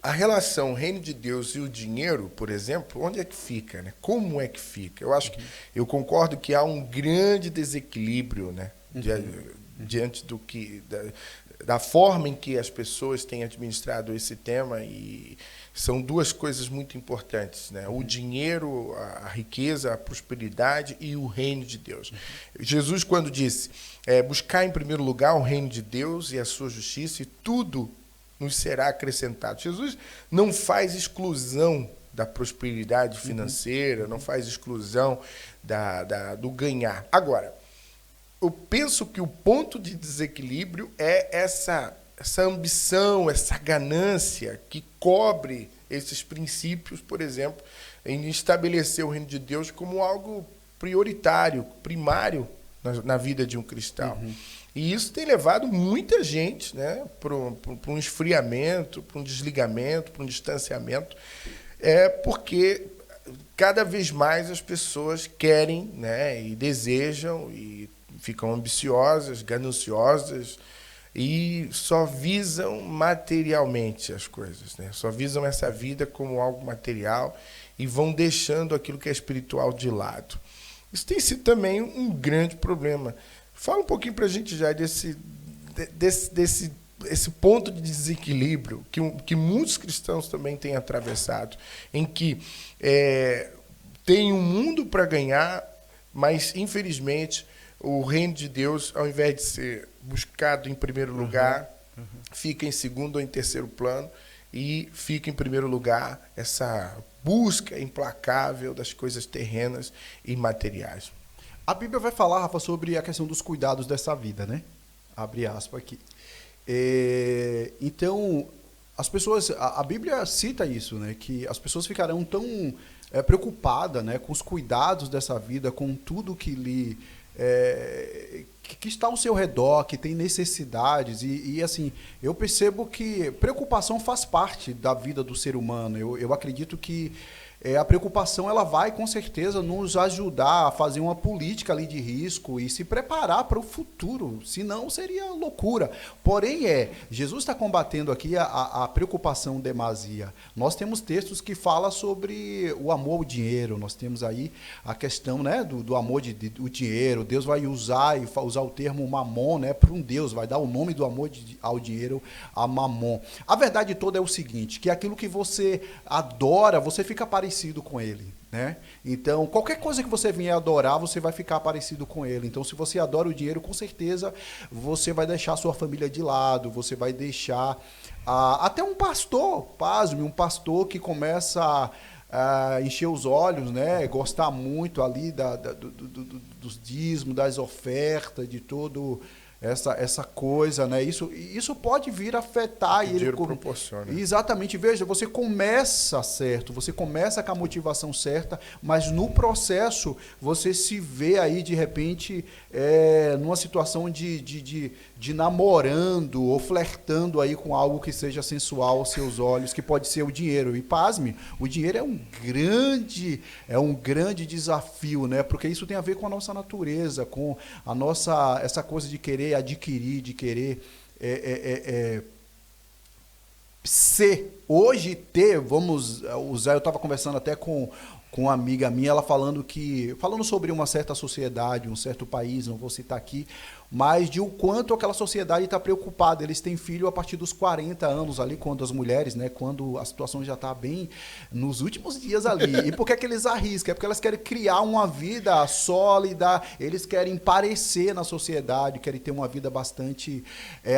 A relação reino de Deus e o dinheiro, por exemplo, onde é que fica, né? Como é que fica? Eu acho que eu concordo que há um grande desequilíbrio, né? Diante do que da forma em que as pessoas têm administrado esse tema, e são duas coisas muito importantes, né? O dinheiro, a riqueza, a prosperidade e o reino de Deus. Jesus, quando disse, buscar em primeiro lugar o reino de Deus e a sua justiça, e tudo nos será acrescentado. Jesus não faz exclusão da prosperidade financeira, não faz exclusão do ganhar. Agora, eu penso que o ponto de desequilíbrio é essa ambição, essa ganância que cobre esses princípios, por exemplo, em estabelecer o reino de Deus como algo prioritário, primário na vida de um cristão. E isso tem levado muita gente, né, para um esfriamento, para um desligamento, para um distanciamento, porque cada vez mais as pessoas querem, né, e desejam e ficam ambiciosas, gananciosas, e só visam materialmente as coisas, né? Só visam essa vida como algo material e vão deixando aquilo que é espiritual de lado. Isso tem sido também um grande problema. Fala um pouquinho para a gente já desse ponto de desequilíbrio que muitos cristãos também têm atravessado, em que tem um mundo para ganhar, mas, infelizmente, o reino de Deus, ao invés de ser buscado em primeiro lugar, fica em segundo ou em terceiro plano, e fica em primeiro lugar essa busca implacável das coisas terrenas e materiais. A Bíblia vai falar, Rafa, sobre a questão dos cuidados dessa vida, né? Abre aspas aqui. Então, as pessoas, a Bíblia cita isso, né? Que as pessoas ficarão tão preocupadas, né, com os cuidados dessa vida, com tudo que que está ao seu redor, que tem necessidades. E assim, eu percebo que preocupação faz parte da vida do ser humano. Eu acredito que a preocupação ela vai, com certeza, nos ajudar a fazer uma política ali de risco e se preparar para o futuro, senão seria loucura. Porém, Jesus está combatendo aqui a preocupação demasia. Nós temos textos que falam sobre o amor ao dinheiro, nós temos aí a questão, né, do amor do dinheiro. Deus vai usar o termo mamon, né, para um Deus, vai dar o nome do amor ao dinheiro a mamon. A verdade toda é o seguinte, que aquilo que você adora, você fica parecido com ele, né? Então, qualquer coisa que você vier adorar, você vai ficar parecido com ele. Então, se você adora o dinheiro, com certeza você vai deixar a sua família de lado, você vai deixar até um pastor, pasme, um pastor que começa a encher os olhos, né? Gostar muito ali dos dízimos, das ofertas, de todo essa coisa, né? Isso pode vir a afetar ele. O dinheiro proporciona. Exatamente. Veja, você começa certo, você começa com a motivação certa, mas no processo você se vê aí, de repente, numa situação de namorando ou flertando aí com algo que seja sensual aos seus olhos, que pode ser o dinheiro. E pasme, o dinheiro é um grande desafio, né? Porque isso tem a ver com a nossa natureza, com a nossa, essa coisa de querer adquirir, de querer ser, hoje ter, vamos usar, eu estava conversando até com uma amiga minha, ela falando sobre uma certa sociedade, um certo país, não vou citar aqui, mas de o quanto aquela sociedade está preocupada. Eles têm filho a partir dos 40 anos ali, quando as mulheres, né, quando a situação já está bem nos últimos dias ali. E por que eles arriscam? É porque elas querem criar uma vida sólida, eles querem parecer na sociedade, querem ter uma vida bastante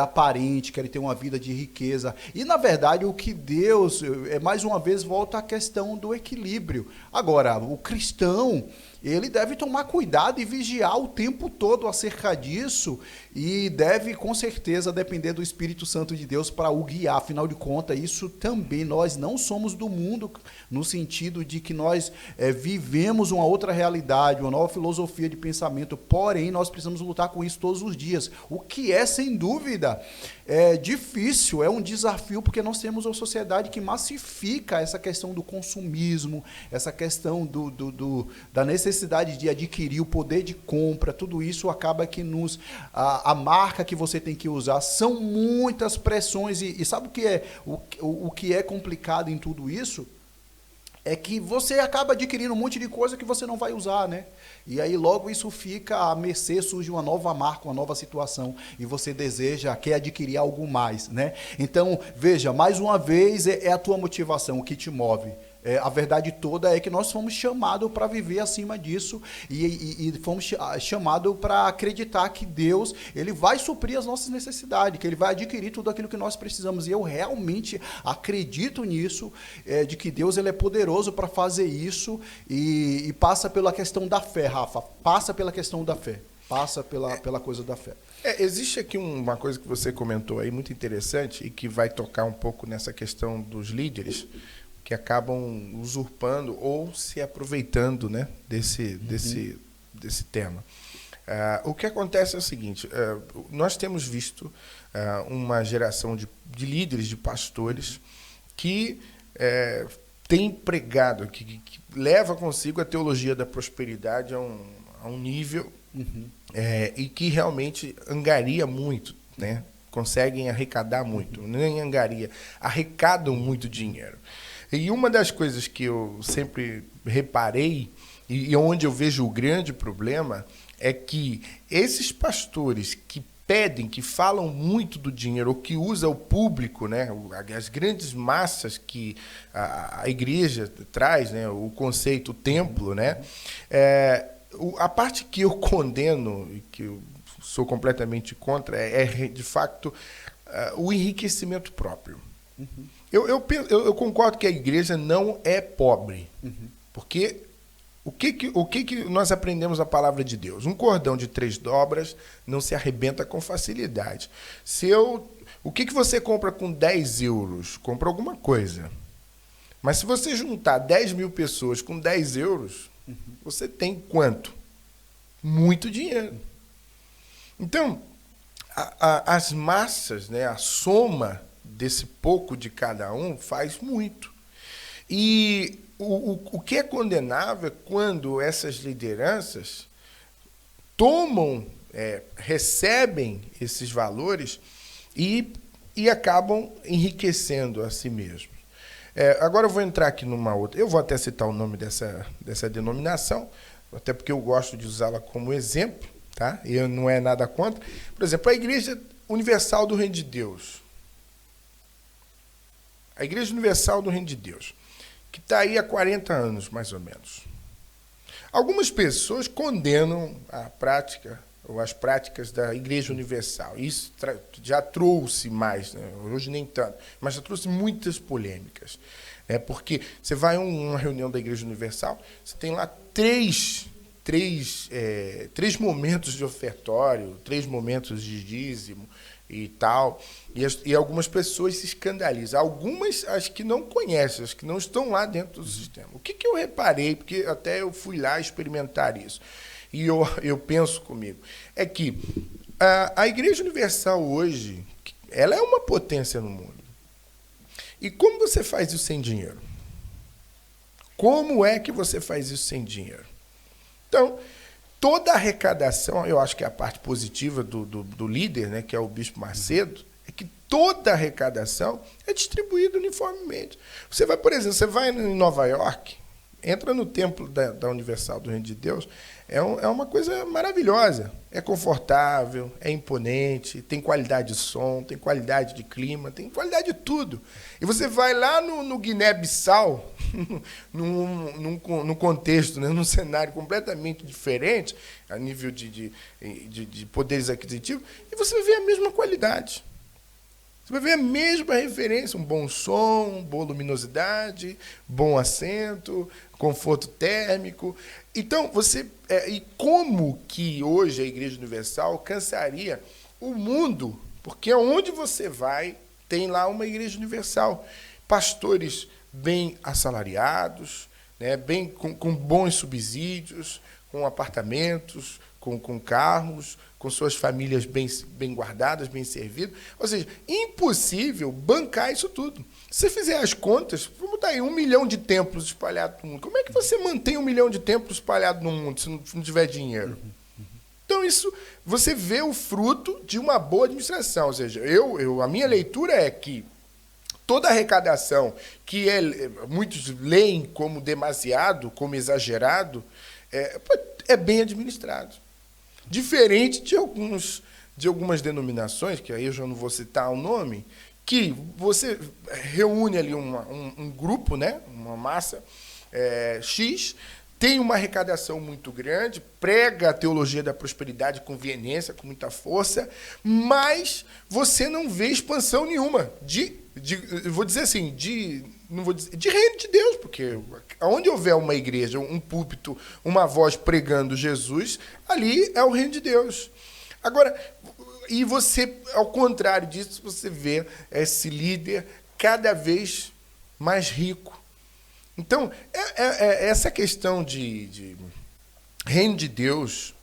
aparente, querem ter uma vida de riqueza. E, na verdade, o que Deus, mais uma vez, volta à questão do equilíbrio. Agora, o cristão, ele deve tomar cuidado e vigiar o tempo todo acerca disso, e deve, com certeza, depender do Espírito Santo de Deus para o guiar. Afinal de contas, isso também, nós não somos do mundo, no sentido de que nós vivemos uma outra realidade, uma nova filosofia de pensamento, porém, nós precisamos lutar com isso todos os dias, o que é, sem dúvida, difícil, é um desafio, porque nós temos uma sociedade que massifica essa questão do consumismo, essa questão da necessidade necessidade de adquirir, o poder de compra, tudo isso acaba que a marca que você tem que usar, são muitas pressões, e sabe o que é o que é complicado em tudo isso? É que você acaba adquirindo um monte de coisa que você não vai usar, né? E aí logo isso fica à mercê, surge uma nova marca, uma nova situação, e você quer adquirir algo mais, né? Então, veja, mais uma vez é a tua motivação, o que te move. A verdade toda é que nós fomos chamados para viver acima disso e fomos chamados para acreditar que Deus, ele vai suprir as nossas necessidades, que ele vai adquirir tudo aquilo que nós precisamos. E eu realmente acredito nisso, de que Deus, ele é poderoso para fazer isso, e passa pela questão da fé, Rafa, passa pela questão da fé, passa pela coisa da fé. Existe aqui uma coisa que você comentou aí muito interessante e que vai tocar um pouco nessa questão dos líderes, que acabam usurpando ou se aproveitando, né, desse tema. O que acontece é o seguinte, nós temos visto uma geração de líderes, de pastores, que tem pregado, que leva consigo a teologia da prosperidade a um nível e que realmente angaria muito, né? Conseguem arrecadar muito, nem angaria, arrecadam muito dinheiro. E uma das coisas que eu sempre reparei, e onde eu vejo o grande problema, é que esses pastores que pedem, que falam muito do dinheiro, ou que usam o público, né, as grandes massas que a igreja traz, né, o conceito, o templo, né, a parte que eu condeno, e que eu sou completamente contra, de fato, o enriquecimento próprio. Eu concordo que a igreja não é pobre, porque o que nós aprendemos na palavra de Deus? Um cordão de 3 dobras não se arrebenta com facilidade. O que você compra com 10 euros? Compra alguma coisa. Mas se você juntar 10 mil pessoas com 10 euros, você tem quanto? Muito dinheiro. Então, as massas, né, a soma desse pouco de cada um faz muito. E o que é condenável é quando essas lideranças recebem esses valores e acabam enriquecendo a si mesmos. Agora eu vou entrar aqui numa outra. Eu vou até citar o nome dessa denominação, até porque eu gosto de usá-la como exemplo, tá? E não é nada contra. Por exemplo, a Igreja Universal do Reino de Deus. A Igreja Universal do Reino de Deus, que está aí há 40 anos, mais ou menos. Algumas pessoas condenam a prática, ou as práticas da Igreja Universal. Isso já trouxe mais, né? Hoje nem tanto, mas já trouxe muitas polêmicas. Porque você vai a uma reunião da Igreja Universal, você tem lá três momentos de ofertório, 3 momentos de dízimo, e tal, e algumas pessoas se escandalizam. Algumas, as que não conhecem, as que não estão lá dentro do sistema. O que eu reparei, porque até eu fui lá experimentar isso, e eu penso comigo, é que a Igreja Universal hoje, ela é uma potência no mundo. E como você faz isso sem dinheiro? Como é que você faz isso sem dinheiro? Então, toda a arrecadação, eu acho que é a parte positiva do líder, né, que é o Bispo Macedo, é que toda a arrecadação é distribuída uniformemente. Você vai, por exemplo, em Nova York, entra no templo da Universal do Reino de Deus, é uma coisa maravilhosa. É confortável, é imponente, tem qualidade de som, tem qualidade de clima, tem qualidade de tudo. E você vai lá no Guiné-Bissau, num contexto, né, num cenário completamente diferente, a nível de poderes aquisitivos, e você vai ver a mesma qualidade. Você vai ver a mesma referência, um bom som, boa luminosidade, bom assento, conforto térmico. Então, e como que hoje a Igreja Universal alcançaria o mundo? Porque onde você vai, tem lá uma Igreja Universal. Pastores bem assalariados, né, com bons subsídios, com apartamentos, com carros, com suas famílias bem guardadas, bem servidas. Ou seja, impossível bancar isso tudo. Se você fizer as contas, vamos botar aí 1 milhão de templos espalhados no mundo. Como é que você mantém 1 milhão de templos espalhados no mundo se não tiver dinheiro? Então, isso, você vê o fruto de uma boa administração. Ou seja, a minha leitura é que toda arrecadação que muitos leem como demasiado, como exagerado, é bem administrado. Diferente de algumas denominações, que aí eu já não vou citar o nome, que você reúne ali um grupo, né, uma massa X, tem uma arrecadação muito grande, prega a teologia da prosperidade com veemência, com muita força, mas você não vê expansão nenhuma vou dizer assim, de reino de Deus, porque onde houver uma igreja, um púlpito, uma voz pregando Jesus, ali é o reino de Deus. Agora, e você, ao contrário disso, você vê esse líder cada vez mais rico. Então, essa questão de reino de Deus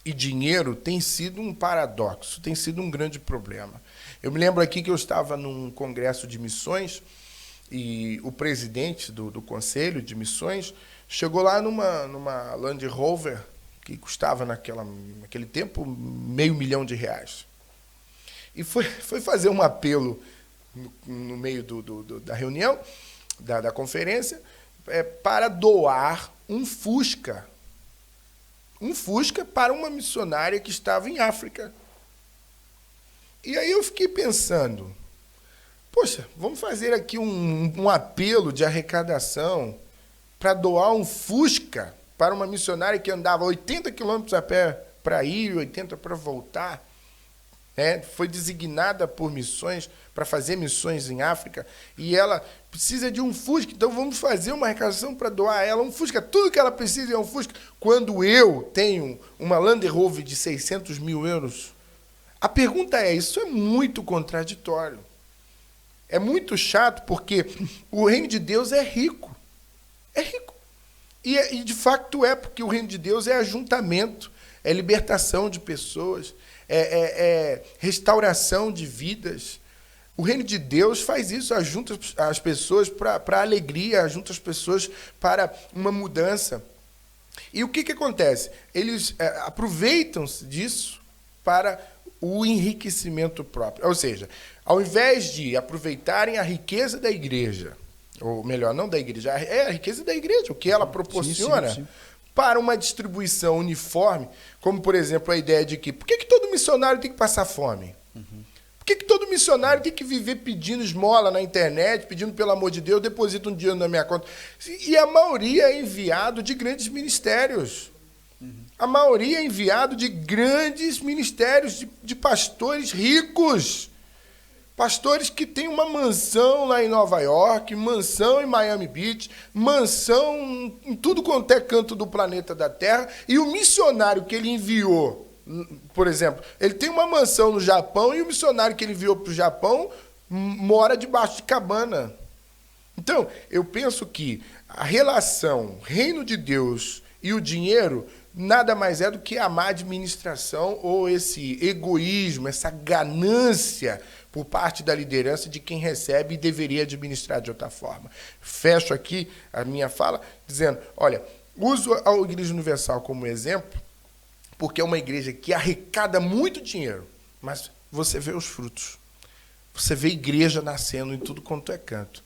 e dinheiro tem sido um paradoxo, tem sido um grande problema. Eu me lembro aqui que eu estava num congresso de missões e o presidente do conselho de missões chegou lá numa Land Rover que custava naquele tempo R$500 mil. E foi fazer um apelo no meio da reunião, da conferência, para doar um Fusca. Um Fusca para uma missionária que estava em África. E aí eu fiquei pensando, poxa, vamos fazer aqui um apelo de arrecadação para doar um Fusca para uma missionária que andava 80 quilômetros a pé para ir, 80 para voltar. Foi designada por missões, para fazer missões em África, e ela precisa de um Fusca, então vamos fazer uma arrecadação para doar a ela um Fusca. Tudo que ela precisa é um Fusca. Quando eu tenho uma Land Rover de 600 mil euros, a pergunta isso é muito contraditório. É muito chato, porque o reino de Deus é rico. É rico. E de facto porque o reino de Deus é ajuntamento, é libertação de pessoas, é restauração de vidas. O reino de Deus faz isso, ajunta as pessoas para alegria, ajunta as pessoas para uma mudança. E o que acontece? Eles aproveitam-se disso para o enriquecimento próprio. Ou seja, ao invés de aproveitarem a riqueza da igreja, ou melhor, não da igreja, a riqueza da igreja, o que ela proporciona, sim. Para uma distribuição uniforme, como, por exemplo, a ideia de que por que todo missionário tem que passar fome? Por que todo missionário tem que viver pedindo esmola na internet, pedindo, pelo amor de Deus, deposita um dinheiro na minha conta? E a maioria é enviado de grandes ministérios. A maioria é enviado de grandes ministérios, de pastores ricos. Pastores que têm uma mansão lá em Nova York, mansão em Miami Beach, mansão em tudo quanto é canto do planeta da Terra. E o missionário que ele enviou, por exemplo, ele tem uma mansão no Japão e o missionário que ele enviou para o Japão mora debaixo de cabana. Então, eu penso que a relação reino de Deus e o dinheiro nada mais é do que a má administração ou esse egoísmo, essa ganância por parte da liderança de quem recebe e deveria administrar de outra forma. Fecho aqui a minha fala dizendo, olha, uso a Igreja Universal como exemplo, porque é uma igreja que arrecada muito dinheiro, mas você vê os frutos. Você vê igreja nascendo em tudo quanto é canto.